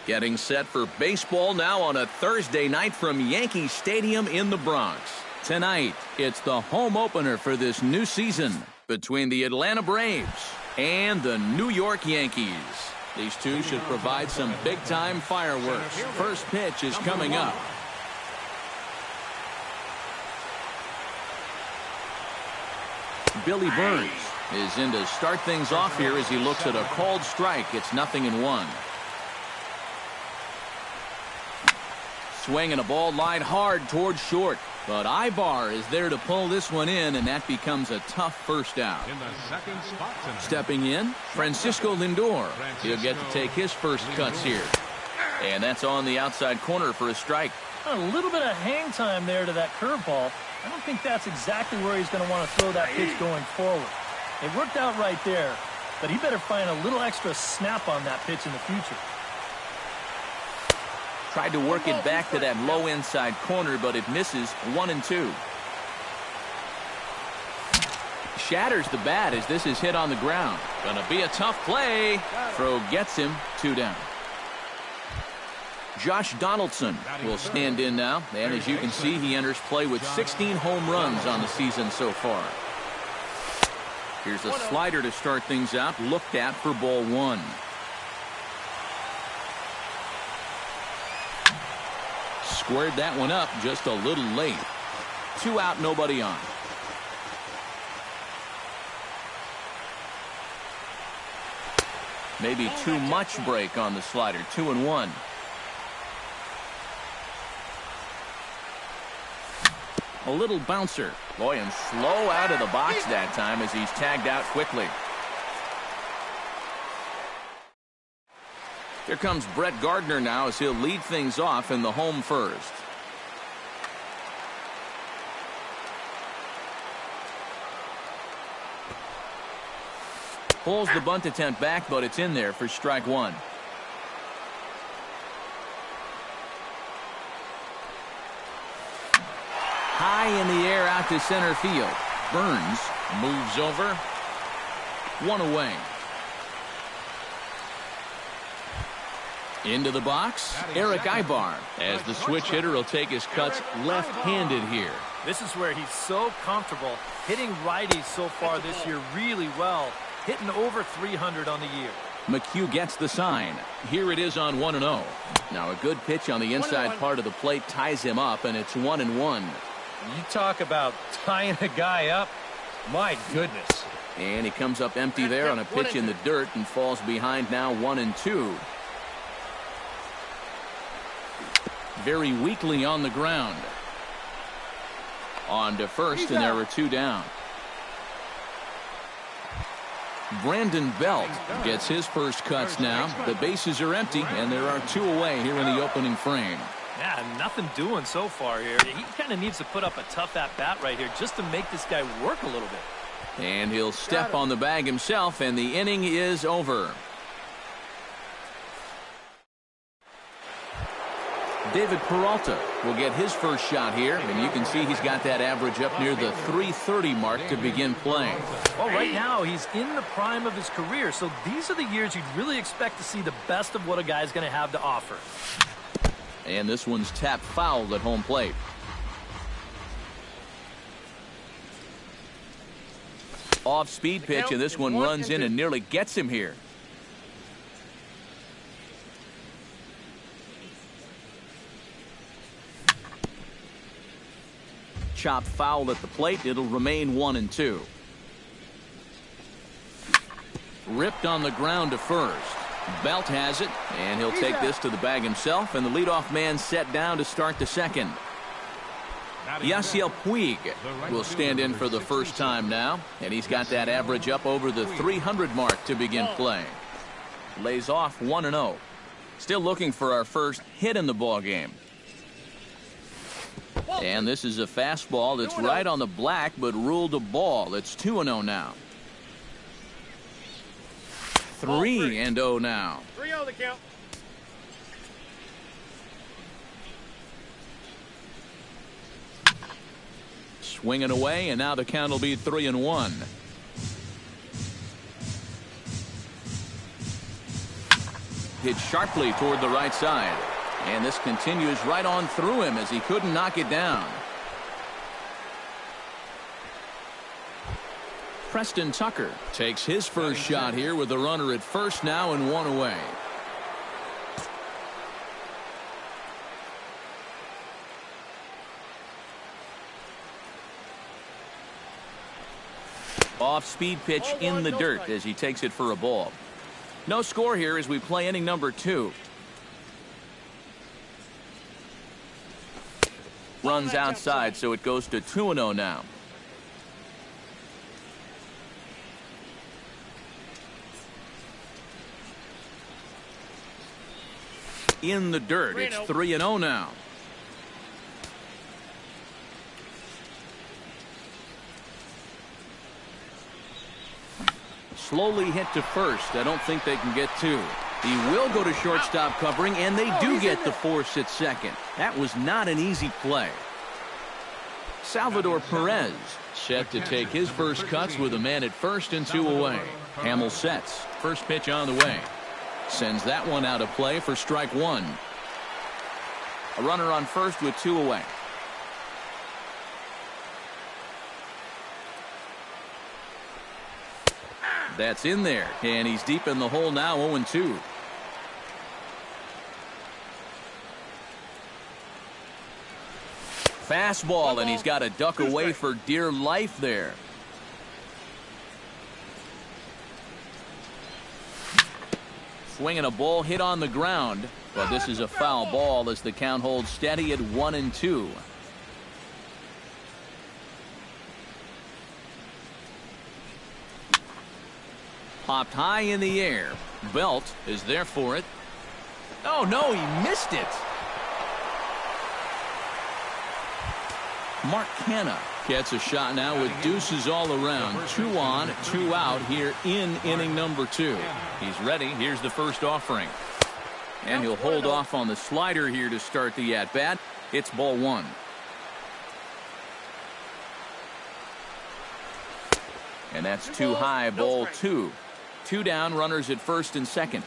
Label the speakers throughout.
Speaker 1: Getting set for baseball now on a Thursday night from Yankee Stadium in the Bronx. Tonight, it's the home opener for this new season between the Atlanta Braves and the New York Yankees. These two should provide some big-time fireworks. First pitch is coming up. Billy Burns is in to start things off here as he looks at a called strike. It's 0-1. Swinging a ball line hard towards short. But Ibar is there to pull this one in, and that becomes a tough first out. Stepping in, Francisco Lindor. He'll get to take his first cuts here. And that's on the outside corner for a strike.
Speaker 2: A little bit of hang time there to that curveball. I don't think that's exactly where he's going to want to throw that pitch going forward. It worked out right there, but he better find a little extra snap on that pitch in the future.
Speaker 1: Tried to work it back to that low inside corner, but it misses. 1-2. Shatters the bat as this is hit on the ground. Gonna be a tough play. Throw gets him. 2 down. Josh Donaldson will stand in now, and as you can see, he enters play with 16 home runs on the season so far. Here's a slider to start things out, looked at for ball 1. Squared that one up just a little late. 2 out, nobody on. Maybe too much break on the slider. 2-1. A little bouncer. Boy, and slow out of the box that time as he's tagged out quickly. Here comes Brett Gardner now as he'll lead things off in the home first. Pulls the bunt attempt back, but it's in there for strike 1. High in the air out to center field. Burns moves over. 1 away. Into the box, Eric Ibar, as the switch hitter will take his cuts left-handed here.
Speaker 2: This is where he's so comfortable hitting righties so far this year really well, hitting over 300 on the year.
Speaker 1: McHugh gets the sign. Here it is on 1-0. Now a good pitch on the inside part of the plate ties him up, and it's 1-1.
Speaker 2: You talk about tying a guy up, my goodness.
Speaker 1: And he comes up empty there on a pitch in the dirt and falls behind now 1-2. Very weakly on the ground. On to first, and there are 2 down. Brandon Belt gets his first cuts now. The bases are empty, and there are 2 away here in the opening frame.
Speaker 2: Yeah, nothing doing so far here. He kind of needs to put up a tough at-bat right here just to make this guy work a little bit.
Speaker 1: And he'll step on the bag himself, and the inning is over. David Peralta will get his first shot here, and you can see he's got that average up near the 330 mark to begin playing.
Speaker 2: Well, right now he's in the prime of his career, so these are the years you'd really expect to see the best of what a guy's going to have to offer.
Speaker 1: And this one's tapped foul at home plate. Off-speed pitch, and this one runs in and nearly gets him here. Chopped foul at the plate. It'll remain 1-2. Ripped on the ground to first. Belt has it, and he'll take this to the bag himself, and the leadoff man set down to start the second. Yasiel Puig will stand in for the first time now, and he's got that average up over the 300 mark to begin play. Lays off 1-0. Still looking for our first hit in the ball game. And this is a fastball that's right on the black, but ruled a ball. It's 2-0 now. 3-0 now.
Speaker 3: 3-0 the count.
Speaker 1: Swinging away, and now the count will be 3-1. hit sharply toward the right side. And this continues right on through him as he couldn't knock it down. Preston Tucker takes his first shot here with the runner at first now and one away. Off-speed pitch in the dirt as he takes it for a ball. No score here as we play inning number 2. Runs outside, so it goes to 2-0 now. In the dirt, it's 3-0 now. Slowly hit to first. I don't think they can get 2. He will go to shortstop covering, and they do get the force at second. That was not an easy play. Salvador Perez set to take his first cuts with a man at first and 2 away. Hamill sets. First pitch on the way. Sends that one out of play for strike 1. A runner on first with 2 away. That's in there, and he's deep in the hole now, 0-2. Fastball, and he's got to duck away for dear life there. Swinging a ball hit on the ground, but this is a foul ball as the count holds steady at 1-2. Popped high in the air. Belt is there for it. Oh, no, he missed it. Mark Canha gets a shot now with deuces all around. 2 on, 2 out here in inning number 2. He's ready. Here's the first offering. And he'll hold off on the slider here to start the at-bat. It's ball 1. And that's too high, ball 2. 2 down, runners at first and second.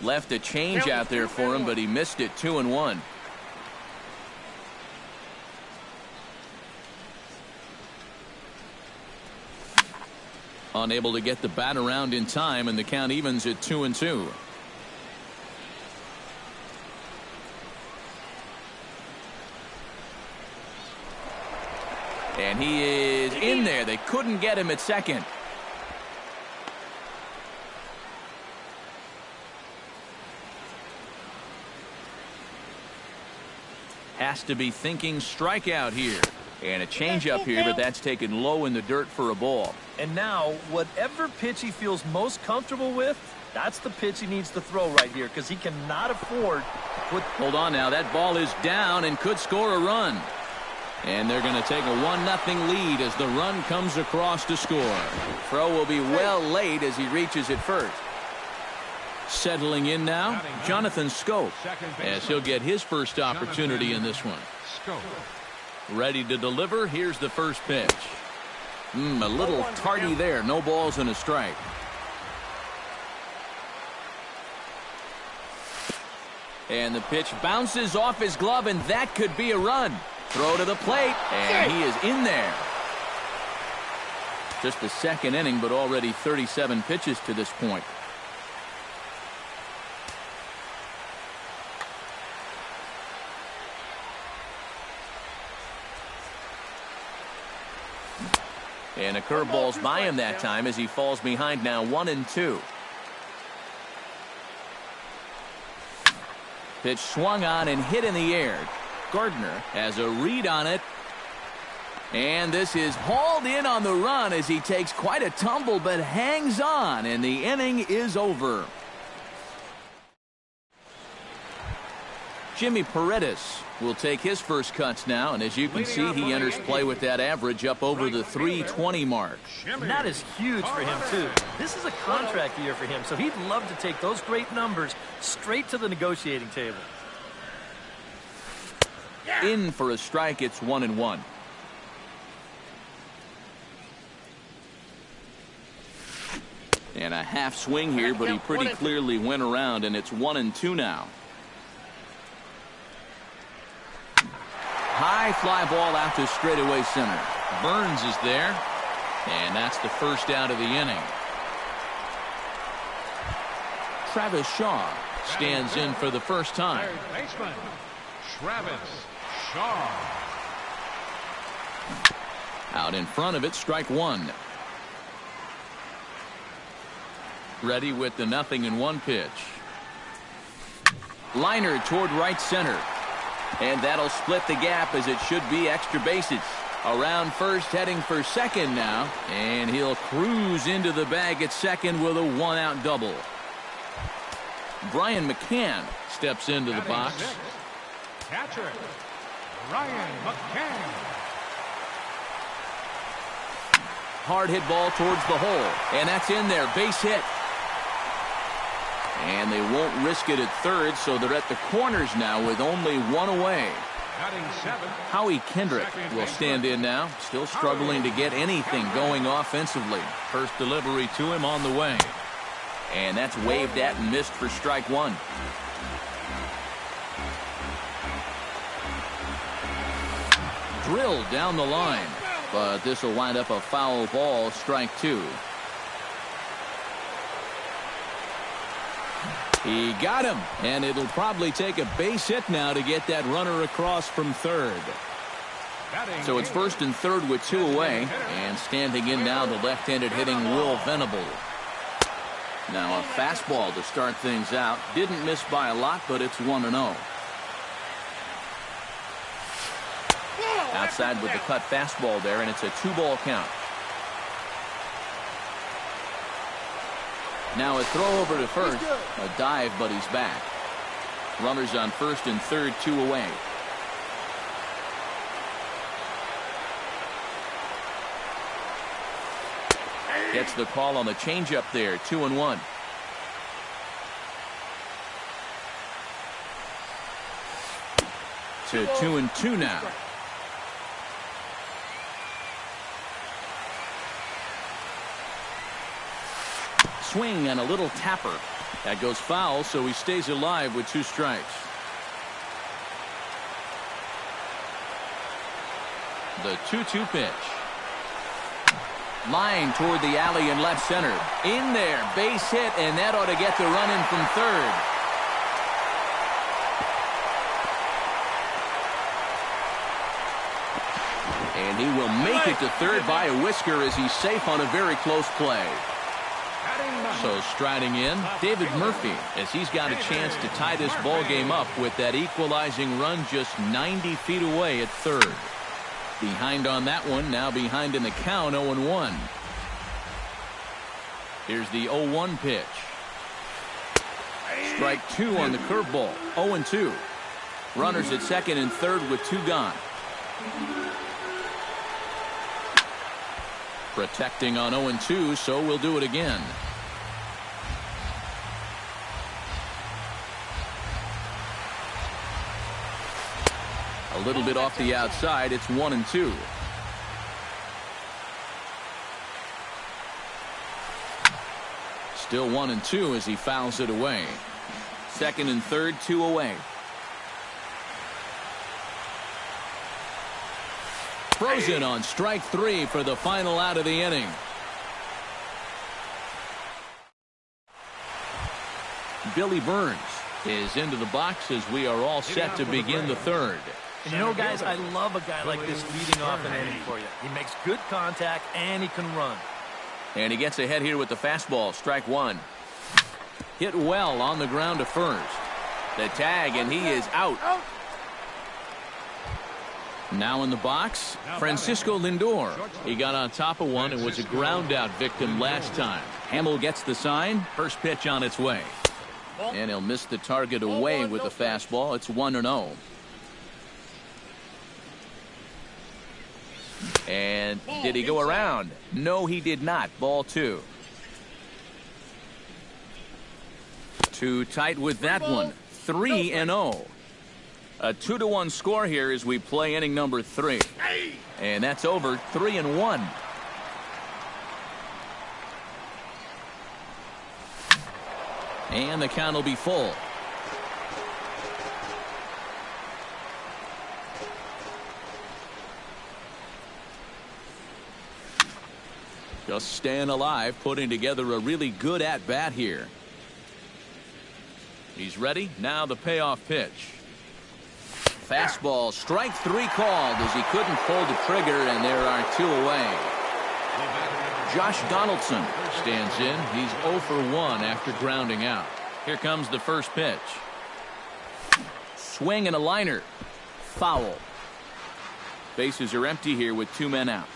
Speaker 1: Left a change out there for him, but he missed it. 2-1. Unable to get the bat around in time, and the count evens at 2-2. And he is in there. They couldn't get him at second. Has to be thinking strikeout here. And a changeup here, but that's taken low in the dirt for a ball.
Speaker 2: And now, whatever pitch he feels most comfortable with, that's the pitch he needs to throw right here, because he cannot afford to put...
Speaker 1: Hold on now. That ball is down and could score a run. And they're going to take a 1-0 lead as the run comes across to score. Throw will be well late as he reaches it first. Settling in now, Jonathan Scholt, as he'll get his first opportunity in this one. Ready to deliver. Here's the first pitch. A little tardy there. No balls and a strike. And the pitch bounces off his glove, and that could be a run. Throw to the plate, and he is in there. Just the second inning, but already 37 pitches to this point. And a curveball's by him that time as he falls behind now 1-2. Pitch swung on and hit in the air. Gardner has a read on it. And this is hauled in on the run as he takes quite a tumble but hangs on, and the inning is over. Jimmy Paredes will take his first cuts now, and as you can see, he enters play with that average up over the 320 mark.
Speaker 2: And that is huge for him, too. This is a contract year for him, so he'd love to take those great numbers straight to the negotiating table.
Speaker 1: In for a strike. It's 1-1. And a half swing here, but he pretty clearly went around, and it's 1-2 now. High fly ball out to straightaway center. Burns is there, and that's the first out of the inning. Travis Shaw stands in for the first time.
Speaker 3: Third baseman, Travis Shaw.
Speaker 1: Out in front of it, strike one. Ready with the 0-1 pitch. Liner toward right center. And that'll split the gap as it should be extra bases. Around first, heading for second now. And he'll cruise into the bag at second with a 1-out double. Brian McCann steps into the box.
Speaker 3: Catcher, Brian McCann.
Speaker 1: Hard hit ball towards the hole. And that's in there. Base hit. And they won't risk it at third, so they're at the corners now with only one away. Howie Kendrick will stand in now, still struggling to get anything going offensively. First delivery to him on the way. And that's waved at and missed for strike one. Drilled down the line, but this will wind up a foul ball, strike two. He got him, and it'll probably take a base hit now to get that runner across from third. So it's first and third with two away, and standing in now the left-handed hitting Will Venable. Now a fastball to start things out. Didn't miss by a lot, but it's 1-0. Outside with the cut fastball there, and it's a 2-ball count. Now a throw over to first. A dive, but he's back. Runners on first and third, two away. Gets the call on the changeup there. 2-1. To 2-2 now. Swing and a little tapper. That goes foul, so he stays alive with 2 strikes. The 2-2 pitch. Line toward the alley in left center. In there, base hit, and that ought to get the run in from third. And he will make it to third by a whisker as he's safe on a very close play. So striding in, David Murphy, as he's got a chance to tie this ball game up with that equalizing run just 90 feet away at third. Behind on that one, now behind in the count, 0-1. Here's the 0-1 pitch. Strike 2 on the curveball, 0-2. Runners at second and third with 2 gone. Protecting on 0-2, so we'll do it again. A little bit off the outside. It's 1-2. Still 1-2 as he fouls it away. Second and third, 2 away. Frozen on strike 3 for the final out of the inning. Billy Burns is into the box as we are all set to begin the third.
Speaker 2: And you know, guys, I love a guy like this leading off an inning for you. He makes good contact and he can run.
Speaker 1: And he gets ahead here with the fastball. Strike 1. Hit well on the ground to first. The tag, and he is out. Now in the box, Francisco Lindor. He got on top of one and was a ground out victim last time. Hamill gets the sign. First pitch on its way. And he'll miss the target away with the fastball. It's 1-0. And did he go around? No, he did not. Ball 2. Too tight with that one. 3-0. A 2-1 score here as we play inning number 3. And that's over. 3-1. And the count will be full. Just staying alive, putting together a really good at-bat here. He's ready. Now the payoff pitch. Fastball, strike 3 called as he couldn't pull the trigger, and there are 2 away. Josh Donaldson stands in. He's 0 for 1 after grounding out. Here comes the first pitch. Swing and a liner. Foul. Bases are empty here with 2 men out.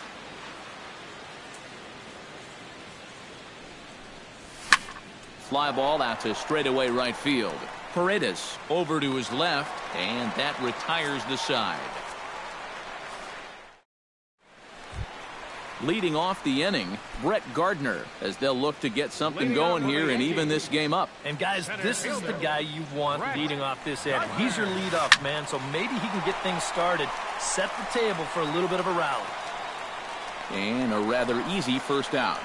Speaker 1: Fly ball out to straightaway right field. Paredes over to his left, and that retires the side. Leading off the inning, Brett Gardner, as they'll look to get something going here and even this game up.
Speaker 2: And guys, this is the guy you want leading off this inning. He's your leadoff man, so maybe he can get things started, set the table for a little bit of a rally.
Speaker 1: And a rather easy first out.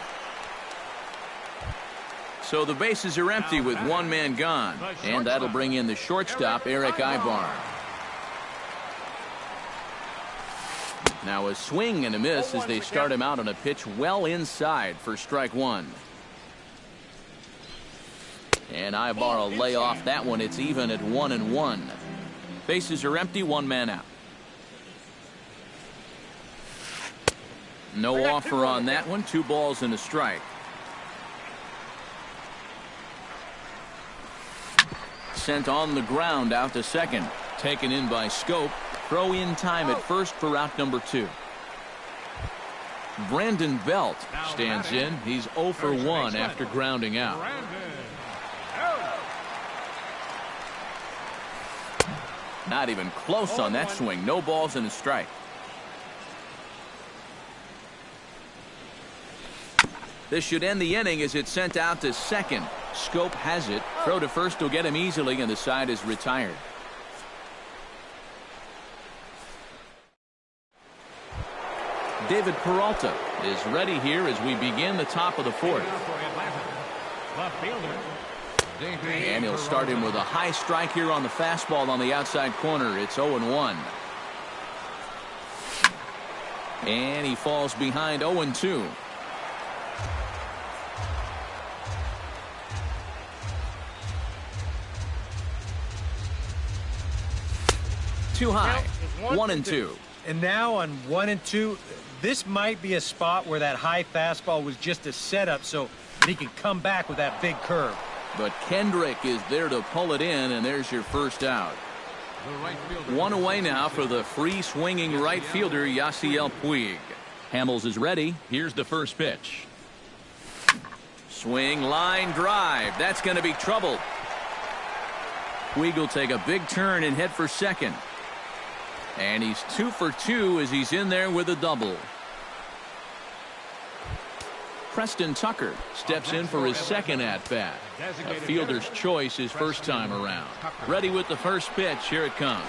Speaker 1: So the bases are empty with 1 man gone, and that'll bring in the shortstop, Eric Ibar. Now a swing and a miss as they start him out on a pitch well inside for strike 1. And Ibar will lay off that one. It's even at 1-1. Bases are empty, 1 man out. No offer on that one. 2 balls and a strike. Sent on the ground out to second. Taken in by Schope. Throw in time at first for out number 2. Brandon Belt stands in. He's 0 for 1 after grounding out. Not even close on that swing. No balls and a strike. This should end the inning as it's sent out to second. Schope has it. Throw to first will get him easily, and the side is retired. David Peralta is ready here as we begin the top of the 4th.
Speaker 3: Left fielder.
Speaker 1: And he'll start him with a high strike here on the fastball on the outside corner. It's 0-1. And he falls behind 0-2. Too high. 1-2.
Speaker 4: And now on 1-2, this might be a spot where that high fastball was just a setup so that he can come back with that big curve.
Speaker 1: But Kendrick is there to pull it in, and there's your first out. One away now for the free swinging right fielder, Yasiel Puig. Hamels is ready. Here's the first pitch. Swing, line drive. That's going to be trouble. Puig will take a big turn and head for second. And he's 2 for 2 as he's in there with a double. Preston Tucker steps in for his second at-bat. A fielder's choice his first time around. Ready with the first pitch. Here it comes.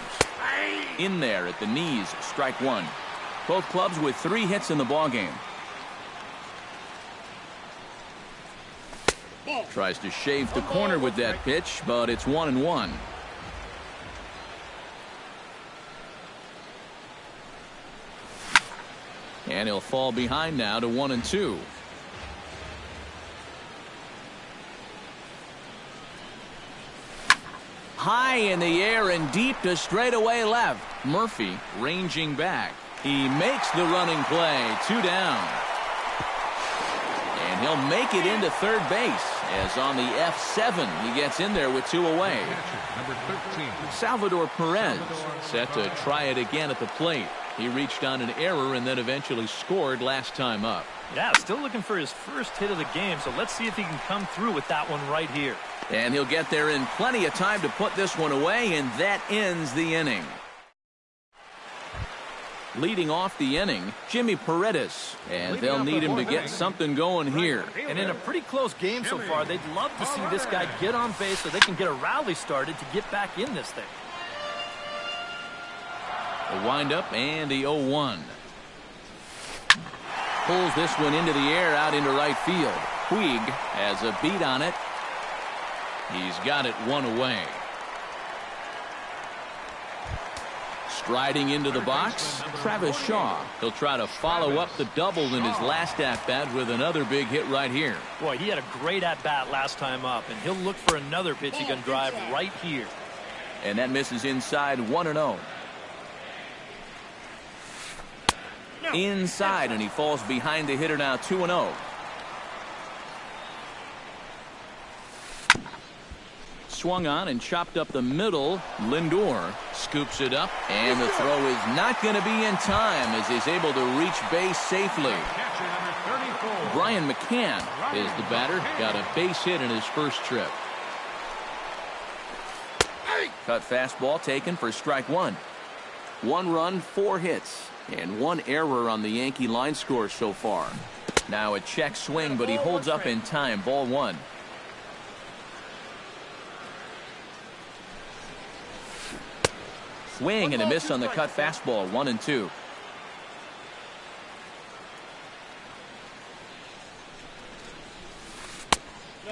Speaker 1: In there at the knees, strike one. Both clubs with 3 hits in the ballgame. Tries to shave the corner with that pitch, but it's 1-1. And he'll fall behind now to 1-2. High in the air and deep to straightaway left. Murphy ranging back. He makes the running play. 2 down. And he'll make it into third base as on the F7 he gets in there with 2 away.
Speaker 3: Number 13.
Speaker 1: Salvador Perez set to try it again at the plate. He reached on an error and then eventually scored last time up.
Speaker 2: Yeah, still looking for his first hit of the game, so let's see if he can come through with that one right here.
Speaker 1: And he'll get there in plenty of time to put this one away, and that ends the inning. Leading off the inning, Jimmy Paredes, and they'll need him to get something going here.
Speaker 2: And in a pretty close game so far, they'd love to see this guy get on base so they can get a rally started to get back in this thing.
Speaker 1: The windup and the 0-1. Pulls this one into the air out into right field. Puig has a beat on it. He's got it 1 away. Striding into the box, Travis Shaw. He'll try to follow up the double in his last at-bat with another big hit right here.
Speaker 2: Boy, he had a great at-bat last time up, and he'll look for another pitch he can drive right here.
Speaker 1: And that misses inside 1-0. Inside, and he falls behind the hitter now 2-0. Swung on and chopped up the middle. Lindor scoops it up, and the throw is not going to be in time as he's able to reach base safely. Brian McCann is the batter. Got a base hit in his first trip. Cut fastball taken for strike one. 1 run, 4 hits, and 1 error on the Yankee line score so far. Now a check swing, but he holds up in time. Ball 1. Swing and a miss on the cut fastball. 1-2.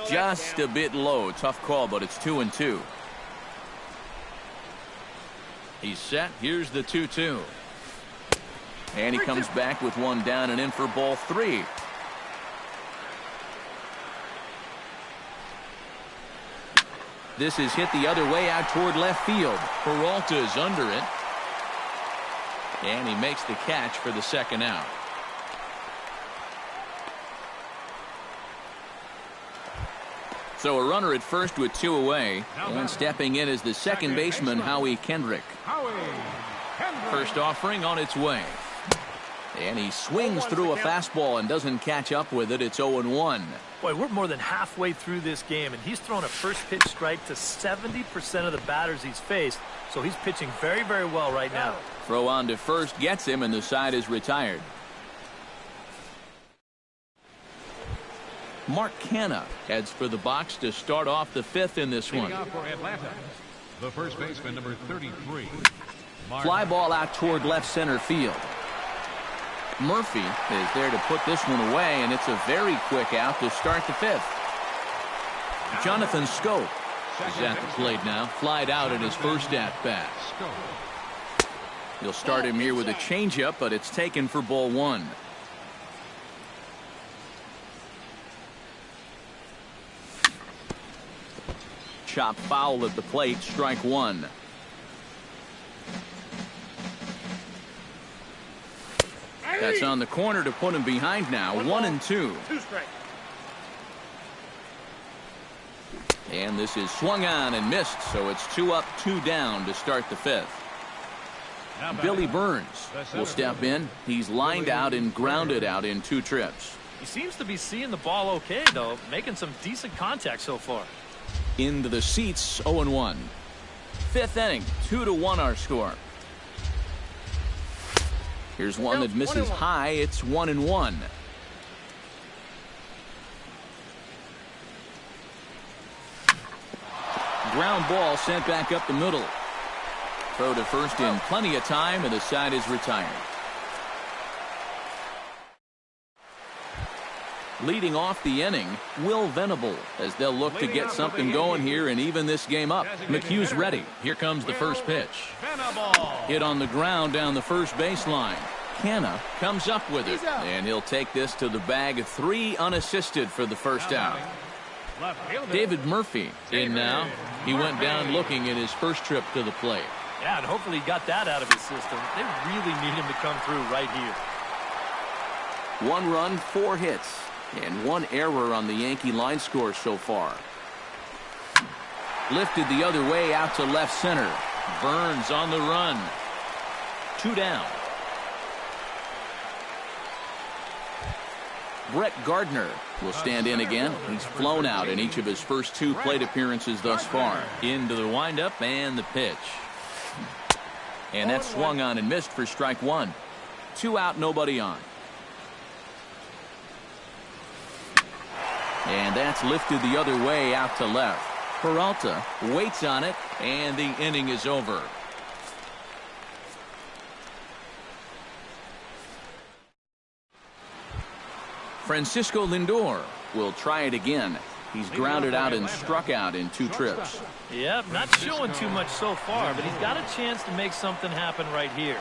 Speaker 1: Just a bit low. Tough call, but it's 2-2. He's set. Here's the 2-2. And he comes back with 1 down and in for ball 3. This is hit the other way out toward left field. Peralta is under it. And he makes the catch for the second out. So a runner at first with 2 away. And stepping in is the second baseman, Howie Kendrick. First offering on its way. And he swings through a fastball and doesn't catch up with it. It's 0-1.
Speaker 2: Boy, we're more than halfway through this game, and he's thrown a first pitch strike to 70% of the batters he's faced, so he's pitching very, very well right now.
Speaker 1: Throw on to first gets him, and the side is retired. Mark Canha heads for the box to start off the 5th in this one.
Speaker 3: For Atlanta, the first baseman, number 33.
Speaker 1: Fly ball out toward left center field. Murphy is there to put this one away, and it's a very quick out to start the 5th. Jonathan Scholt is at the plate now. Flied out at his first at-bat. He'll start him here with a changeup, but it's taken for ball one. Chop foul at the plate, strike one. That's on the corner to put him behind now. 1-2. And this is swung on and missed, so it's 2 up, 2 down to start the fifth. Billy Burns will step in. He's lined out and grounded out in 2 trips.
Speaker 2: He seems to be seeing the ball okay, though, making some decent contact so far.
Speaker 1: Into the seats, 0-1. Fifth inning, 2-1 our score. Here's one that misses high. It's 1-1. Ground ball sent back up the middle. Throw to first in plenty of time, and the side is retired. Leading off the inning, Will Venable, as they'll look to get something going here and even this game up. McHugh's ready. Here comes the first pitch. Hit on the ground down the first baseline. Canna comes up with it, and he'll take this to the bag. 3 unassisted for the first out. David Murphy in now. He went down looking in his first trip to the plate.
Speaker 2: Yeah, and hopefully he got that out of his system. They really need him to come through right here.
Speaker 1: 1 run, 4 hits, and 1 error on the Yankee line score so far. Lifted the other way out to left center. Burns on the run. 2 down. Brett Gardner will stand in again. He's flown out in each of his first 2 plate appearances thus far. Into the windup and the pitch. And that's swung on and missed for strike 1. 2 out, nobody on. And that's lifted the other way out to left. Peralta waits on it, and the inning is over. Francisco Lindor will try it again. He's grounded out and struck out in 2 trips.
Speaker 2: Yep, not showing too much so far, but he's got a chance to make something happen right here.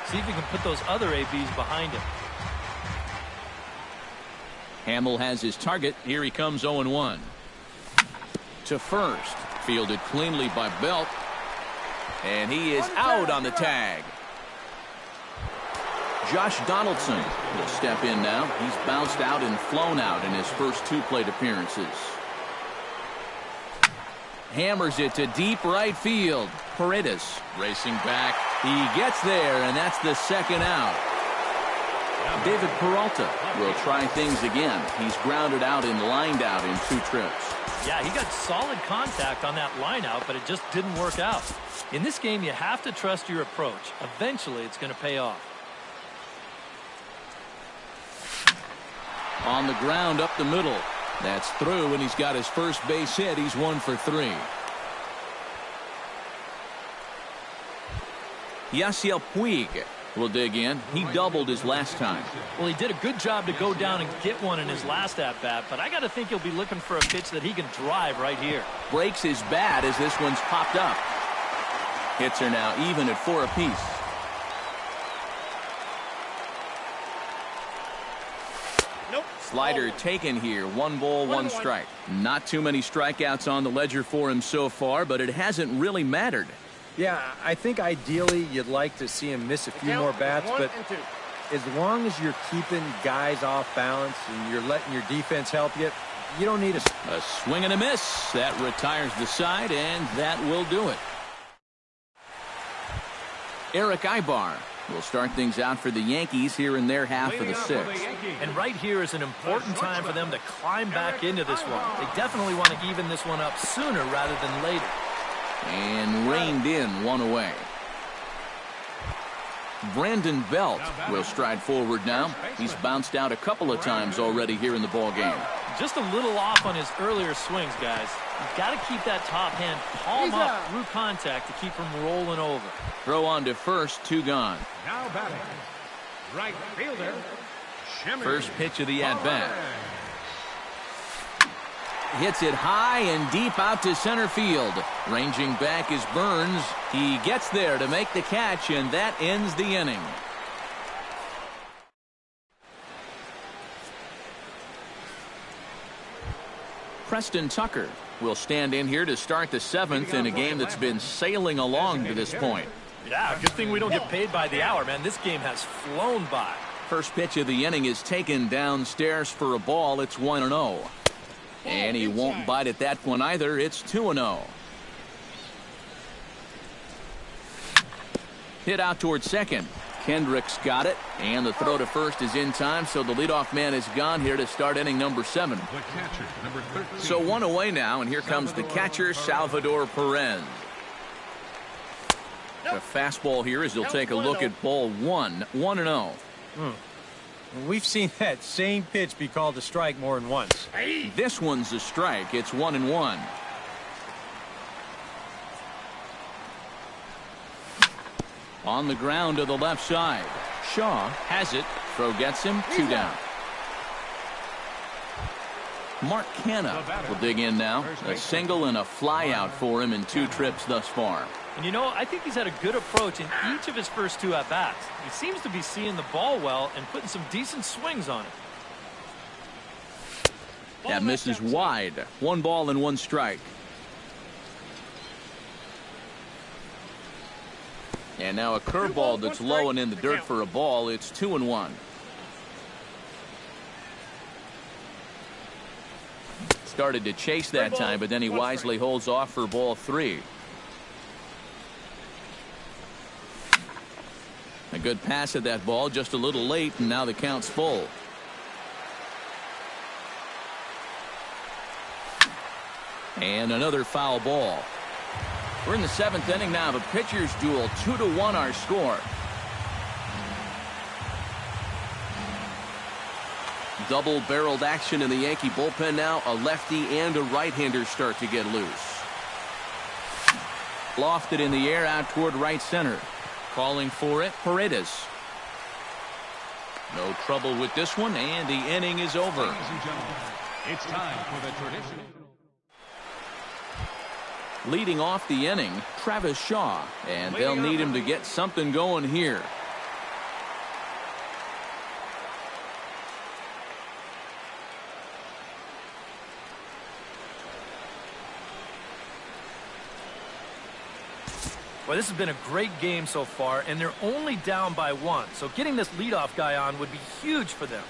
Speaker 2: See if he can put those other ABs behind him.
Speaker 1: Hamill has his target. Here he comes 0-1. To first. Fielded cleanly by Belt. And he is out on the tag. Josh Donaldson will step in now. He's bounced out and flown out in his first 2 plate appearances. Hammers it to deep right field. Paredes racing back. He gets there, and that's the second out. David Peralta will try things again. He's grounded out and lined out in 2 trips.
Speaker 2: Yeah, he got solid contact on that line out, but it just didn't work out. In this game, you have to trust your approach. Eventually, it's going to pay off.
Speaker 1: On the ground up the middle. That's through, and he's got his first base hit. He's 1 for 3. Yasiel Puig will dig in. He doubled his last time.
Speaker 2: Well, he did a good job to go down and get one in his last at-bat, but I got to think he'll be looking for a pitch that he can drive right here.
Speaker 1: Breaks his bat as this one's popped up. Hits are now even at 4 apiece. Slider taken here. 1 ball, 1 strike. Not too many strikeouts on the ledger for him so far, but it hasn't really mattered.
Speaker 4: Yeah, I think ideally you'd like to see him miss a few more bats, but as long as you're keeping guys off balance and you're letting your defense help you, you don't need
Speaker 1: a swing and a miss. That retires the side, and that will do it. Eric Ibar will start things out for the Yankees here in their half of the 6th.
Speaker 2: And right here is an important time for them to climb back into this one. They definitely want to even this one up sooner rather than later.
Speaker 1: And reined in 1 away. Brandon Belt will stride forward now. He's bounced out a couple of times already here in the ball game.
Speaker 2: Just a little off on his earlier swings, guys. You've got to keep that top hand palm up through contact to keep him rolling over.
Speaker 1: Throw on to first, 2 gone.
Speaker 3: Now batting, right fielder, Shimmer.
Speaker 1: First pitch of the at-bat. Hits it high and deep out to center field. Ranging back is Burns. He gets there to make the catch, and that ends the inning. Preston Tucker will stand in here to start the 7th in a game that's been sailing along to this point.
Speaker 2: Yeah, good thing we don't get paid by the hour, man. This game has flown by.
Speaker 1: First pitch of the inning is taken downstairs for a ball. It's 1-0. And he won't bite at that one either. It's 2-0. Hit out towards second. Kendrick's got it, and the throw to first is in time, so the leadoff man is gone here to start inning number 7.
Speaker 3: The catcher, number 13.
Speaker 1: So one away now, and here comes the catcher, Salvador Perez. A fastball here as he'll take a look at ball 1, 1-0.
Speaker 4: We've seen that same pitch be called a strike more than once.
Speaker 1: This one's a strike. It's 1-1. On the ground to the left side. Shaw has it. Throw gets him. 2 down. Mark Canha will dig in now. A single and a fly out for him in 2 trips thus far.
Speaker 2: And you know, I think he's had a good approach in each of his first 2 at-bats. He seems to be seeing the ball well and putting some decent swings on it.
Speaker 1: That misses wide. 1 ball and 1 strike. And now a curveball that's low and in the dirt for a ball. It's 2-1. Started to chase that time, but then he wisely holds off for ball 3. A good pass at that ball, just a little late, and now the count's full. And another foul ball. We're in the 7th inning now of a pitcher's duel. 2-1 our score. Double-barreled action in the Yankee bullpen now. A lefty and a right-hander start to get loose. Lofted in the air out toward right center. Calling for it, Paredes. No trouble with this one, and the inning is over.
Speaker 3: Ladies and gentlemen, it's time for the traditional.
Speaker 1: Leading off the inning, Travis Shaw, and they'll need him to get something going here.
Speaker 2: Well, this has been a great game so far, and they're only down by 1. So getting this leadoff guy on would be huge for them.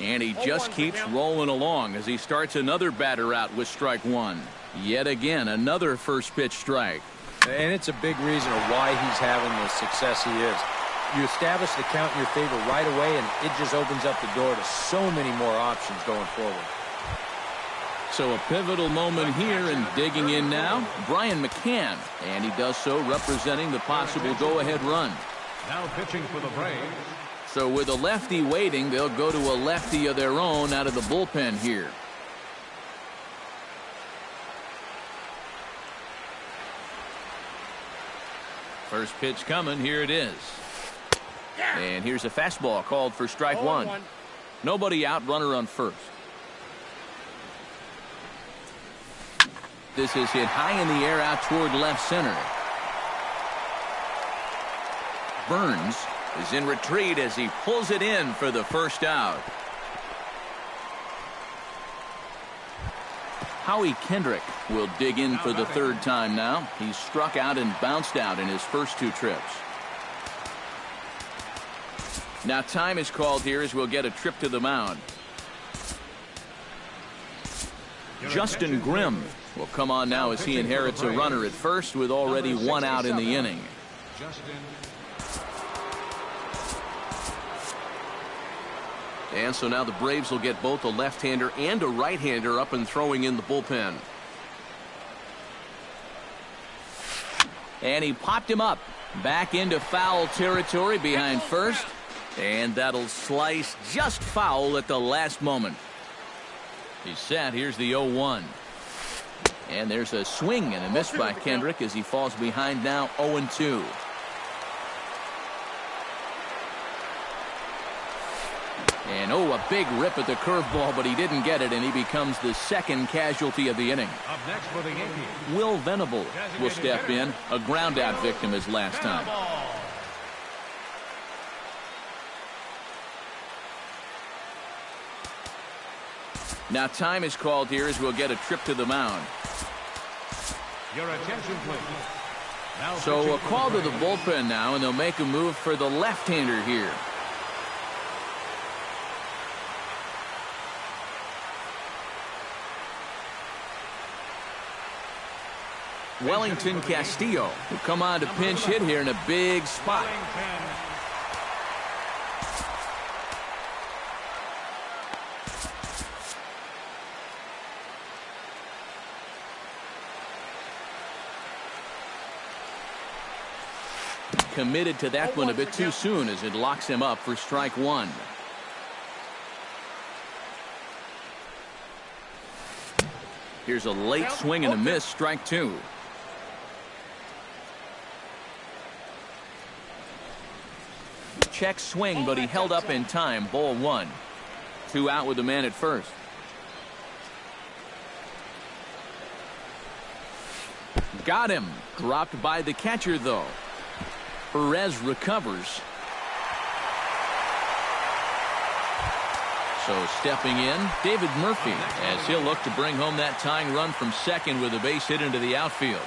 Speaker 1: And he just keeps rolling along as he starts another batter out with strike 1. Yet again, another first pitch strike.
Speaker 4: And it's a big reason of why he's having the success he is. You establish the count in your favor right away, and it just opens up the door to so many more options going forward.
Speaker 1: So a pivotal moment here, and digging in now, Brian McCann. And he does so representing the possible go-ahead run.
Speaker 3: Now pitching for the Braves.
Speaker 1: So with a lefty waiting, they'll go to a lefty of their own out of the bullpen here. First pitch coming. Here it is. And here's a fastball called for strike 1. Nobody out, runner on first. This is hit high in the air out toward left center. Burns is in retreat as he pulls it in for the first out. Howie Kendrick will dig in for the 3rd time now. He's struck out and bounced out in his first 2 trips. Now time is called here as we'll get a trip to the mound. Justin Grimm will come on now as he inherits a runner at first with already 1 out in the inning. And so now the Braves will get both a left-hander and a right-hander up and throwing in the bullpen. And he popped him up. Back into foul territory behind first. And that'll slice just foul at the last moment. He's set. Here's the 0-1. And there's a swing and a miss by Kendrick as he falls behind now 0-2. And, oh, a big rip at the curveball, but he didn't get it, and he becomes the second casualty of the inning.
Speaker 3: Up next for the Yankees,
Speaker 1: Will Venable will step in, a ground-out victim his last time. Now time is called here as we'll get a trip to the mound.
Speaker 3: Your attention, please. Now
Speaker 1: So a call to the bullpen now, and they'll make a move for the left-hander here. Wellington Castillo will come on to pinch hit here in a big spot. Committed to that one a bit too soon as it locks him up for strike one. Here's a late swing and a miss, strike two. Check swing, but he held up in time. Ball one. 2 out with the man at first. Got him. Dropped by the catcher, though. Perez recovers. So stepping in, David Murphy, as he'll look to bring home that tying run from second with a base hit into the outfield.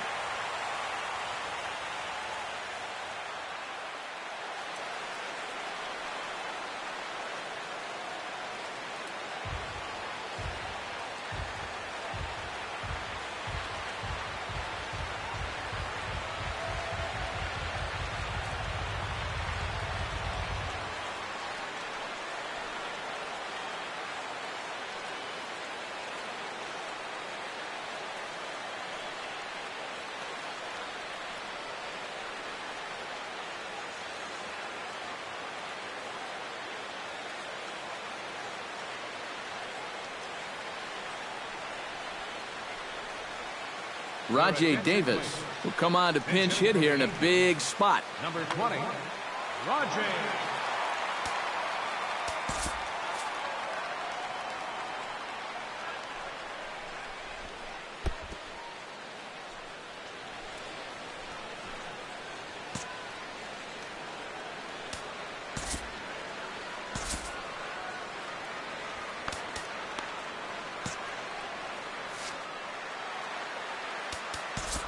Speaker 1: Rajay Davis will come on to pinch hit here in a big spot.
Speaker 3: Number 20, Rajay.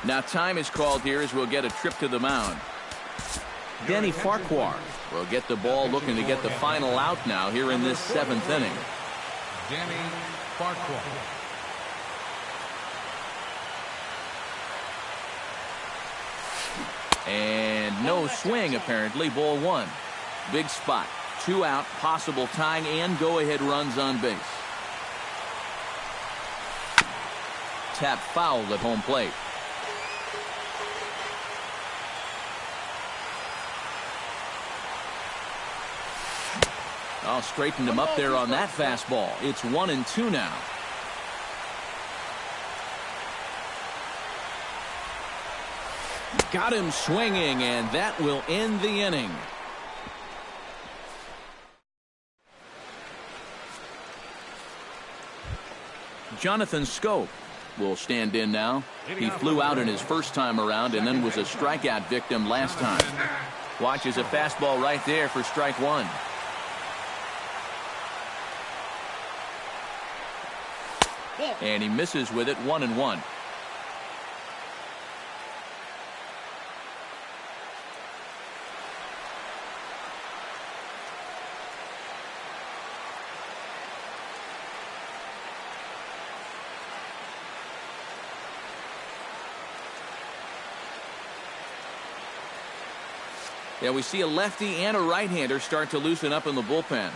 Speaker 1: Now time is called here as we'll get a trip to the mound. Denny Farquhar will get the ball, looking to get the final out now here in this 7th inning.
Speaker 3: Denny Farquhar.
Speaker 1: And no swing, apparently. Ball one. Big spot. 2 out, possible tying and go-ahead runs on base. Tap foul at home plate. Oh, straightened him up there on that fastball. It's 1-2 now. Got him swinging, and that will end the inning. Jonathan Scholt will stand in now. He flew out in his first time around and then was a strikeout victim last time. Watches a fastball right there for strike one. And he misses with it, 1-1. Yeah, we see a lefty and a right-hander start to loosen up in the bullpen.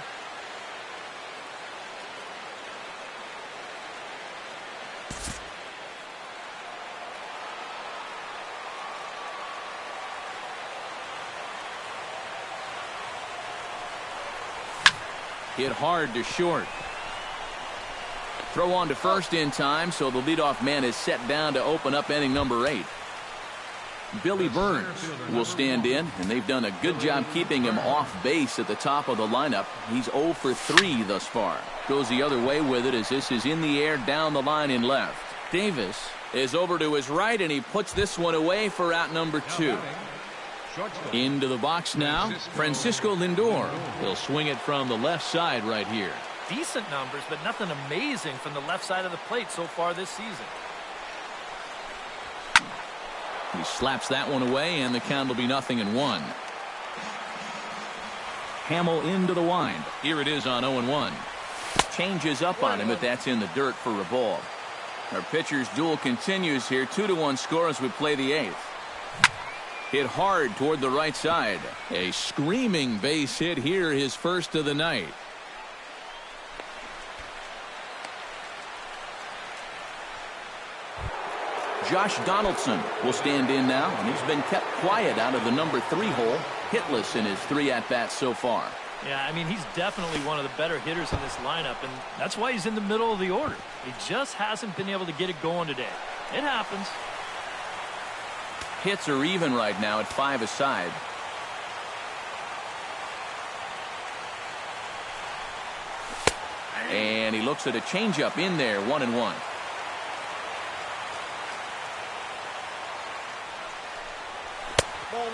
Speaker 1: Hit hard to short. Throw on to first in time, so the leadoff man is set down to open up inning number 8. Billy Burns will stand in, and they've done a good job keeping him off base at the top of the lineup. He's 0 for 3 thus far. Goes the other way with it as this is in the air down the line in left. Davis is over to his right, and he puts this one away for out number 2. Into the box now, Francisco Lindor. He'll swing it from the left side right here.
Speaker 2: Decent numbers, but nothing amazing from the left side of the plate so far this season.
Speaker 1: He slaps that one away, and the count will be 0-1. Hamill into the wind. Here it is on 0-1. Changes up on him, but that's in the dirt for a ball. Our pitcher's duel continues here. 2-1 score as we play the 8th. Hit hard toward the right side. A screaming base hit here, his first of the night. Josh Donaldson will stand in now, and he's been kept quiet out of the number 3 hole, hitless in his 3 at-bats so far.
Speaker 2: Yeah, I mean, he's definitely one of the better hitters in this lineup, and that's why he's in the middle of the order. He just hasn't been able to get it going today. It happens.
Speaker 1: Hits are even right now at 5 aside. And he looks at a changeup in there, 1-1.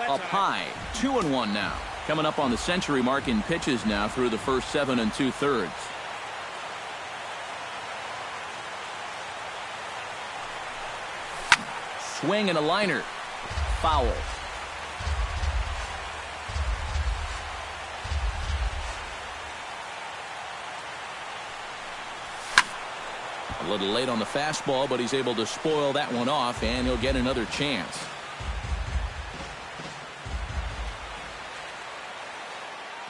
Speaker 1: Up high, 2-1 now. Coming up on the century mark in pitches now through the first 7 2/3. Swing and a liner. Foul. A little late on the fastball, but he's able to spoil that one off, and he'll get another chance.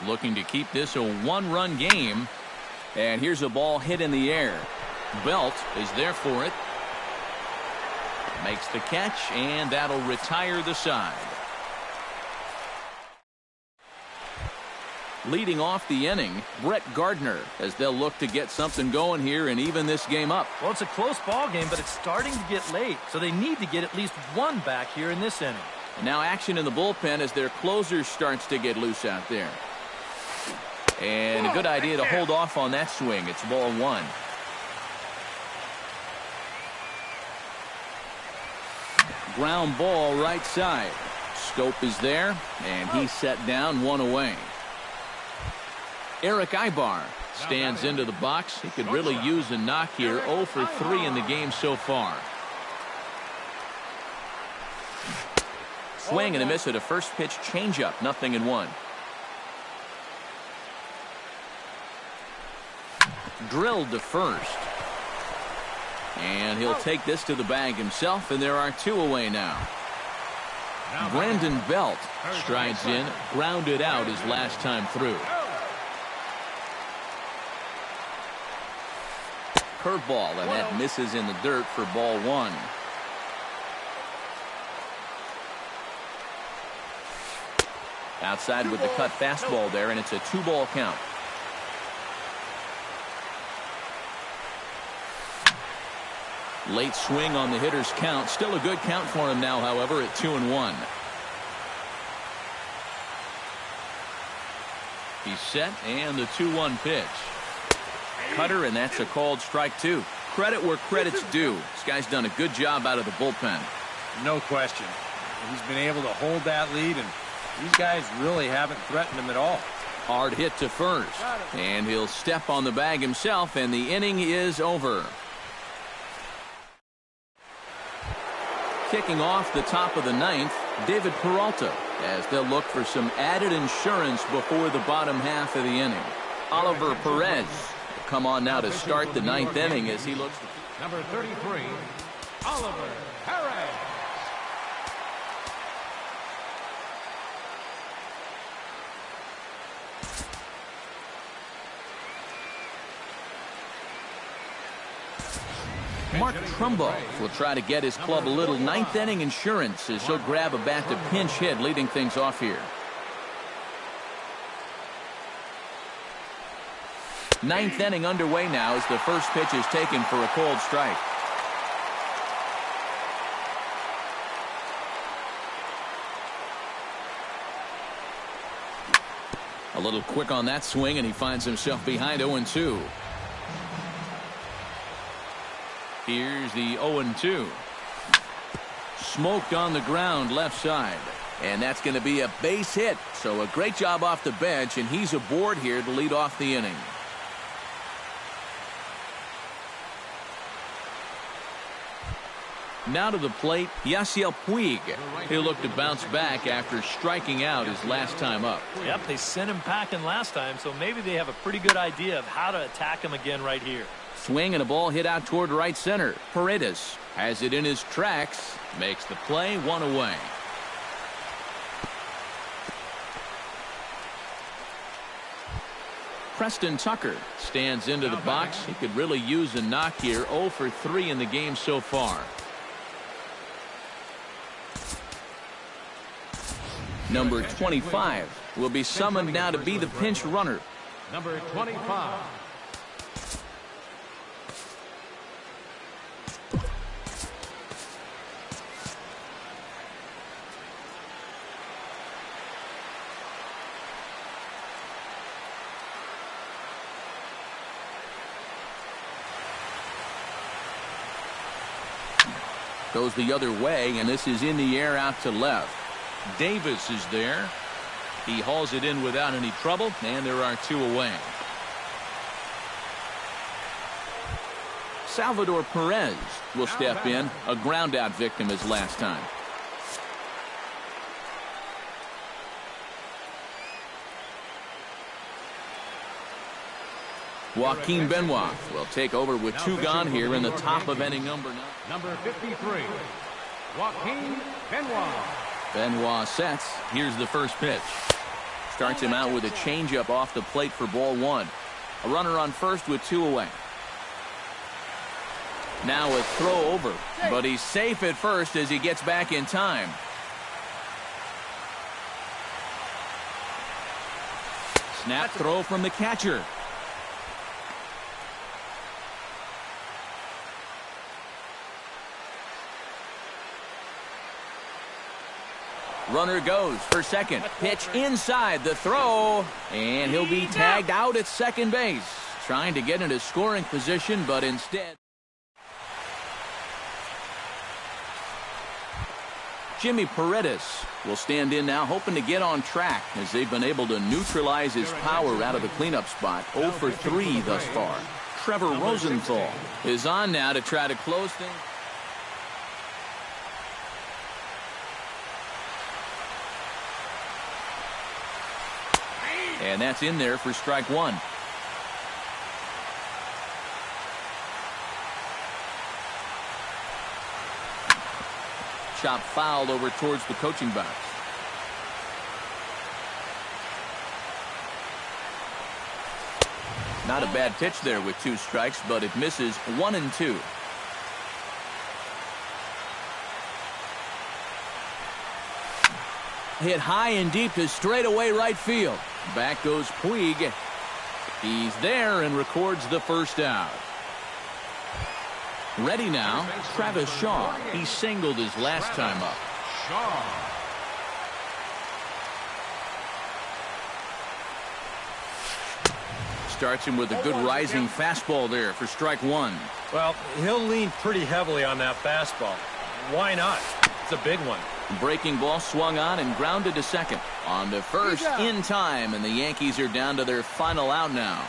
Speaker 1: Looking to keep this a 1-run game. And here's a ball hit in the air. Belt is there for it. Makes the catch, and that'll retire the side. Leading off the inning, Brett Gardner, as they'll look to get something going here and even this game up.
Speaker 2: Well, it's a close ball game, but it's starting to get late, so they need to get at least one back here in this inning.
Speaker 1: And now action in the bullpen as their closer starts to get loose out there. And a good idea to hold off on that swing. It's ball 1. Ground ball right side. Scope is there, and he's set down, 1 away. Eric Ibar stands into the box. He could really use a knock here. 0 for 3 in the game so far. Swing and a miss at a first pitch changeup. 0-1. Drilled to first. And he'll take this to the bag himself, and there are 2 away now. Brandon Belt strides in, grounded out his last time through. Curveball, and that misses in the dirt for ball 1. Outside with the cut fastball there, and it's a 2-ball count. Late swing on the hitter's count. Still a good count for him now, however, at 2-1. He's set, and the 2-1 pitch. Cutter, and that's a called strike 2. Credit where credit's due. This guy's done a good job out of the bullpen.
Speaker 4: No question. He's been able to hold that lead, and these guys really haven't threatened him at all.
Speaker 1: Hard hit to first. And he'll step on the bag himself, and the inning is over. Kicking off the top of the 9th, David Peralta, as they'll look for some added insurance before the bottom half of the inning. Oliver Perez will come on now to start the 9th inning as he looks.
Speaker 3: Number 33, Oliver Perez.
Speaker 1: Mark Trumbo will try to get his club a little 9th inning insurance as he'll grab a bat to pinch hit, leading things off here. 9th inning underway now as the first pitch is taken for a called strike. little quick on that swing, and he finds himself behind 0-2. Here's the 0-2. Smoked on the ground left side. And that's going to be a base hit. So a great job off the bench, and he's aboard here to lead off the inning. Now to the plate, Yasiel Puig. He'll look to bounce back after striking out his last time up.
Speaker 2: Yep, they sent him packing last time, so maybe they have a pretty good idea of how to attack him again right here.
Speaker 1: Swing and a ball hit out toward right center. Paredes has it in his tracks, makes the play, 1 away. Preston Tucker stands into the box. He could really use a knock here. 0 for 3 in the game so far. Number 25 will be summoned now to be the pinch runner.
Speaker 3: Number 25.
Speaker 1: Goes the other way, and this is in the air out to left. Davis is there. He hauls it in without any trouble, and there are 2 away. Salvador Perez will step in, a ground out victim his last time. Joaquin Benoit will take over with 2 gone here in the top of inning number 9.
Speaker 3: Number 53, Joaquin Benoit.
Speaker 1: Benoit sets. Here's the first pitch. Starts him out with a changeup off the plate for ball 1. A runner on first with 2 away. Now a throw over, but he's safe at first as he gets back in time. Snap throw from the catcher. Runner goes for second. Pitch inside the throw, and he'll be tagged out at second base. Trying to get into scoring position, but instead. Jimmy Paredes will stand in now, hoping to get on track as they've been able to neutralize his power out of the cleanup spot. 0 for 3 thus far. Trevor Rosenthal is on now to try to close things. And that's in there for strike 1. Chop fouled over towards the coaching box. Not a bad pitch there with 2 strikes, but it misses 1-2. Hit high and deep to straightaway right field. Back goes Puig. He's there and records the first out. Ready now, Travis Shaw. He singled his last time up.
Speaker 3: Shaw.
Speaker 1: Starts him with a good rising fastball there for strike 1.
Speaker 4: Well, he'll lean pretty heavily on that fastball. Why not? It's a big one.
Speaker 1: Breaking ball swung on and grounded to second. On to first in time, and the Yankees are down to their final out now.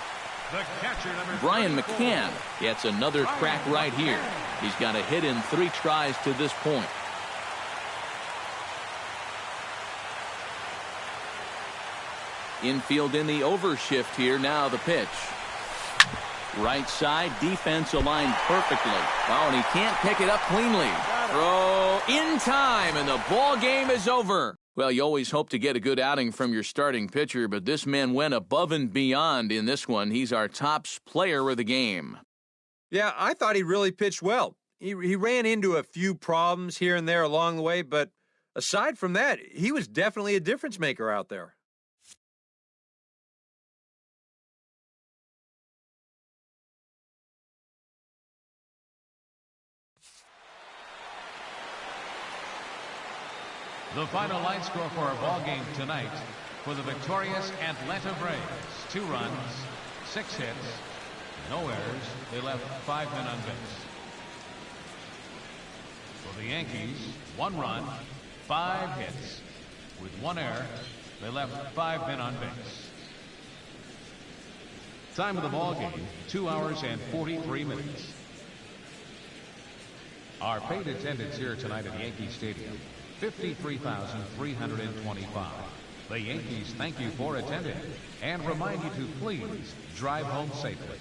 Speaker 1: Brian McCann gets another crack right here. He's got a hit in 3 tries to this point. Infield in the overshift here. Now the pitch. Right side, defense aligned perfectly. Oh, and he can't pick it up cleanly. Throw in time, and the ball game is over. Well, you always hope to get a good outing from your starting pitcher, but this man went above and beyond in this one. He's our top player of the game.
Speaker 4: Yeah, I thought he really pitched well. He ran into a few problems here and there along the way, but aside from that, he was definitely a difference maker out there.
Speaker 3: The final line score for our ball game tonight, For the victorious Atlanta Braves, 2 runs, 6 hits, no errors. They left 5 men on base. For the Yankees, 1 run, 5 hits. With 1 error, they left 5 men on base. Time of the ball game, 2 hours and 43 minutes. Our paid attendance here tonight at Yankee Stadium, 53,325. The Yankees thank you for attending and remind you to please drive home safely.